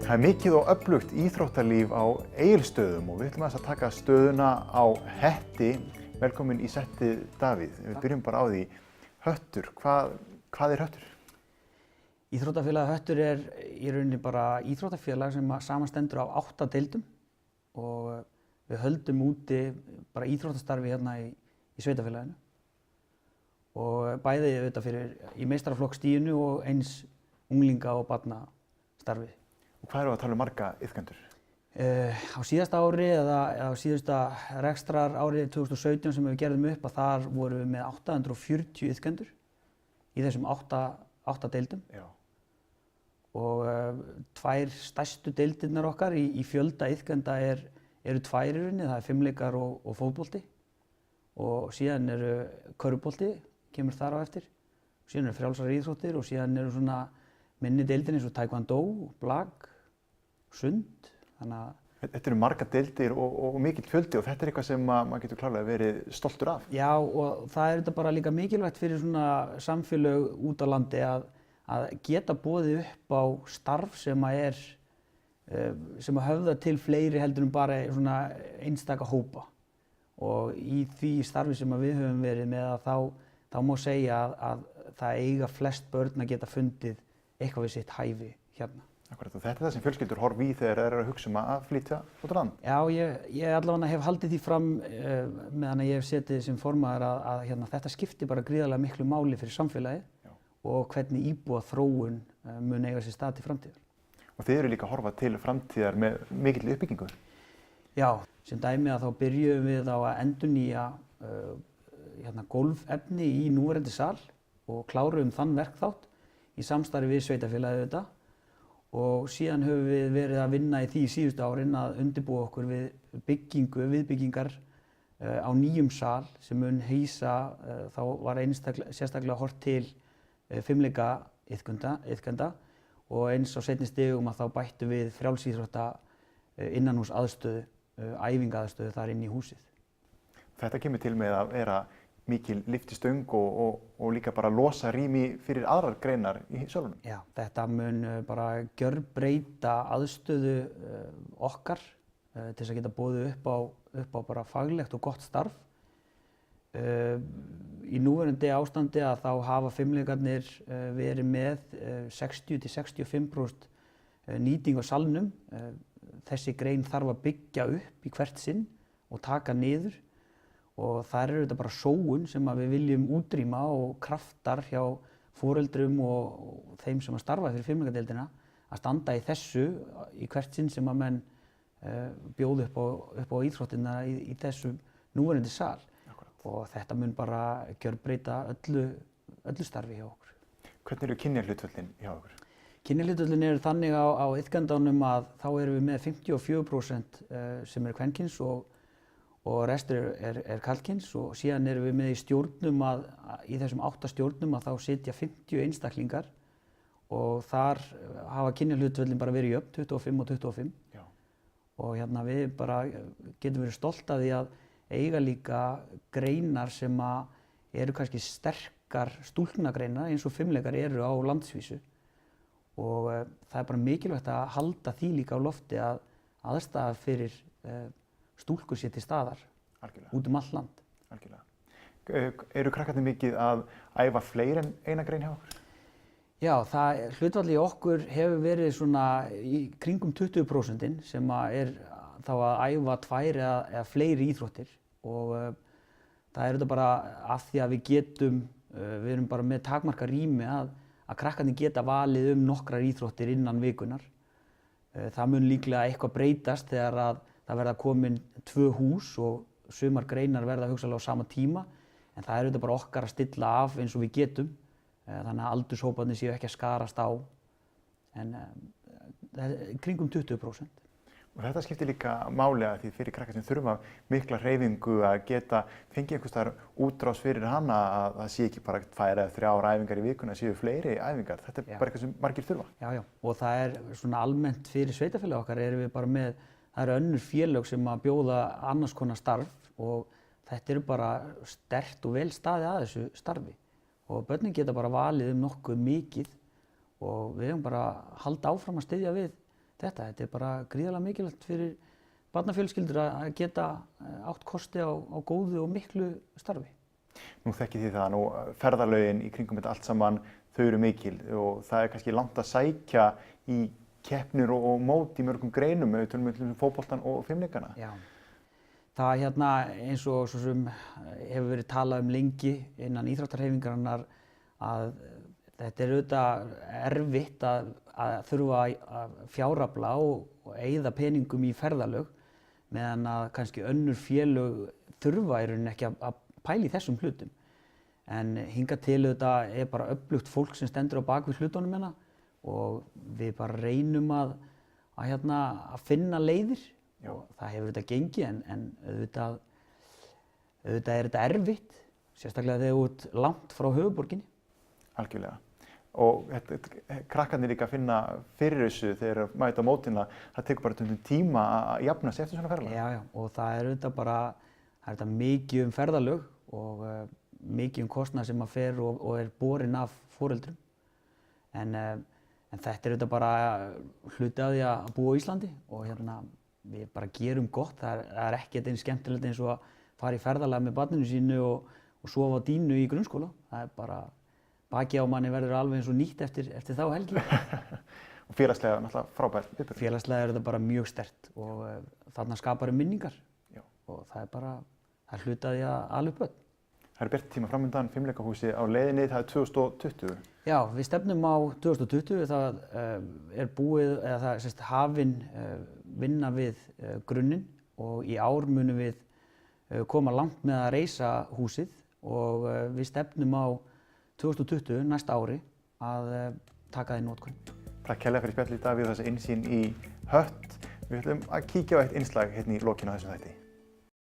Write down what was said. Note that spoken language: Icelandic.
Það mikið og öflugt íþróttalíf á Egilsstöðum og við ætlum að taka stöðuna á Hetti. Velkomin í settið, Davíð. Við byrjum bara á því. Höttur, hvað Höttur? Íþróttafélagið Höttur í rauninni bara íþróttafélag sem samanstendur af 8 deildum og við höldum úti bara íþróttastarfi hérna í sveitafélaginu. Og bæði auðvitað í meistaraflokkstiginu og eins unglinga- og barnastarfi. Og hvað að tala um marga iðkendur? Á síðasta ári eða á síðasta rekstrarári 2017 sem við gerðum upp að þar vorum við með 840 iðkendur í þessum 8 deildum. Já. Og 2 stærstu deildirnar okkar í fjölda iðkenda eru 2 í rauninni, það fimleikar og fótbolti. Og síðan eru körfubolti, kemur þar á eftir. Síðan eru frjálsar íþróttir og síðan eru svona minni deildir eins og taekwondo, blag, sund. Þetta eru margar deildir og mikill fjöldi og þetta eitthvað sem maður getur klárlega verið stoltur af. Já, og það þetta bara líka mikilvægt fyrir svona samfélög út á landi að geta boðið upp á starf sem höfðar til fleiri heldur en bara svona einstaka hópa. Og í því starfi sem við höfum verið með þá má segja að það eiga flest börn að geta fundið eitthvað við sitt hæfi hérna. Akkurat, og þetta það sem fjölskyldur horfa í þegar þeir eru að hugsa að flytja út á land. Já, ég allavega hef haldið því fram meðan ég hef setið sem formaður að hérna, þetta skiptir bara gríðarlega miklu máli fyrir samfélagið og hvernig íbúaþróun mun eiga sér stað til framtíðar. Og þið eru líka að horfa til framtíðar með mikill uppbyggingu. Já, sem dæmi að þá byrjuðum við á að endurnýja gólfefni í núverandi sal og kláruðum þann verkþátt í samstarfi við sveitafélagið þetta. Og síðan höfum við verið að vinna í því síðustu árin að undirbúa okkur við viðbyggingar á nýjum sal sem mun hýsa, þá var sérstaklega horft til fimleika iðkenda og eins á seinni stigum að þá bættu við frjálsíþrótta innanhús aðstöðu, æfingaaðstöðu þar inn í húsið. Þetta kemur til með að vera mikil lyftistöng og líka bara losa rými fyrir aðrar greinar í sölunum. Já, þetta mun bara gjörbreyta aðstöðu okkar til þess að geta boðið upp á bara faglegt og gott starf. Í núverandi ástandi að þá hafa fimleikarnir verið með 60–65% nýting á salnum. Þessi grein þarf að byggja upp í hvert sinn og taka niður. Og það eru þetta bara sóun sem við viljum útrýma og kraftar hjá foreldrum og þeim sem starfa fyrir fimleikadeildina að standa í þessu í hvert sinn sem að menn bjóða upp á íþróttina í þessu núverandi sal. Akkurat. Og þetta mun bara gjörbreyta öllu starfi hjá okkur. Hvernig eru kynjahlutföllin hjá okkur? Kynjahlutföllin eru þannig á iðkendanum að þá erum við með 54% sem eru kvenkyns og restur er karlkyns og síðan erum við með í stjórnum í þessum 8 stjórnum að þá sitja 50 einstaklingar og þar hafa kynjahlutföllin bara verið jöfn, 25 og 25. Já. Og hérna við bara getum verið stolt af því að eiga líka greinar sem eru kannski sterkar stúlknagreinar eins og fimleikar eru á landsvísu og það er bara mikilvægt að halda því líka á lofti að aðstaða fyrir stúlkur sér til staðar. Algjörlega. Út allt land. Algjörlega. Eru krakkarnir mikið að æfa fleiri en eina grein hjá okkur? Já, hlutfallið í okkur hefur verið svona í kringum 20% sem er þá að æfa 2 eða fleiri íþróttir og það er þetta bara af því að við erum bara með takmarka rými að krakkarnir geta valið nokkrar íþróttir innan vikunar. Það mun líklega eitthvað breytast þegar að það verða komin 2 hús og sumar greinar verða hugsanlega á sama tíma en það er auðvitað bara okkar að stilla af eins og við getum þannig að aldurshóparnir séu ekki að skarast á en kringum 20%. Og þetta skiptir líka máli að því fyrir krakkar sem þurfa mikla hreyfingu að geta fengið einhvers staðar útrás fyrir hana að það sé ekki bara 2 eða 3 æfingar í vikuna, séu fleiri æfingar. Þetta bara eitthvað sem margir þurfa. Já, og það svona almennt fyrir sveitafélag okkar erum við bara með, það eru önnur félög sem að bjóða annars konar starf og þetta bara sterkt og vel staðið að þessu starfi. og börnin geta bara valið nokkuð mikið og við höfum bara að halda áfram að styðja við þetta. Þetta bara gríðarlega mikilvægt fyrir barnafjölskyldur að geta átt kosti á góðu og miklu starfi. Nú þekkið þið það, nú ferðalögin í kringum þetta allt saman, þau eru mikil og það kannski langt að sækja í keppnir og mót í mörgum greinum, við tölum um fótboltann og fimleikana. Já, það eins og svo sem hefur verið talað lengi innan íþróttahreyfingarinnar að þetta auðvitað erfitt að þurfa að fjárafla og eyða peningum í ferðalög meðan að kannski önnur félög þurfa í rauninni ekki að pæla í þessum hlutum. En hingað til auðvitað bara öflugt fólk sem stendur á bak við hlutunum hérna og við bara reynum að finna leiðir. Já. Og það hefur auðvitað gengið en auðvitað er þetta erfitt, sérstaklega þegar þú ert langt frá höfuðborginni. Algjörlega. Og krakkarnir líka að finna fyrir þessu þegar þeir mæta á mótina, það tekur bara stundum tíma að jafna sig eftir svona ferðalag. Já, og það er auðvitað bara, það er mikið ferðalög og mikið kostnað sem að fer og er borinn af foreldrum. En þetta er auðvitað bara hluti af því að búa á Íslandi og við bara gerum gott. Það er ekkert eins skemmtilegt eins og að fara í ferðalag með barninu sínu og sofa á dýnu í grunnskóla. Það er bara, bakið á manni verður alveg eins og nýtt eftir þá helgi. Og félagslega náttúrulega frábært viðburður. Félagslega er þetta bara mjög sterkt og þarna skapar minningar. Já. Og það er bara, það er hluti af því að ala upp börn. Það bjart tíma framundan, fimleikahúsi á leiðinni, það er 2020. Já, við stefnum á 2020, það er búið, eða það er hafin vinna við grunninn og í ár munum við koma langt með að reisa húsið og við stefnum á 2020, næsta ári, að taka það í notkun. Takk kærlega fyrir spjallið, Davíð, og þessa innsýn í Hött. Við ætlum að kíkja á eitt innslag hérna í lokinu á þessum þætti.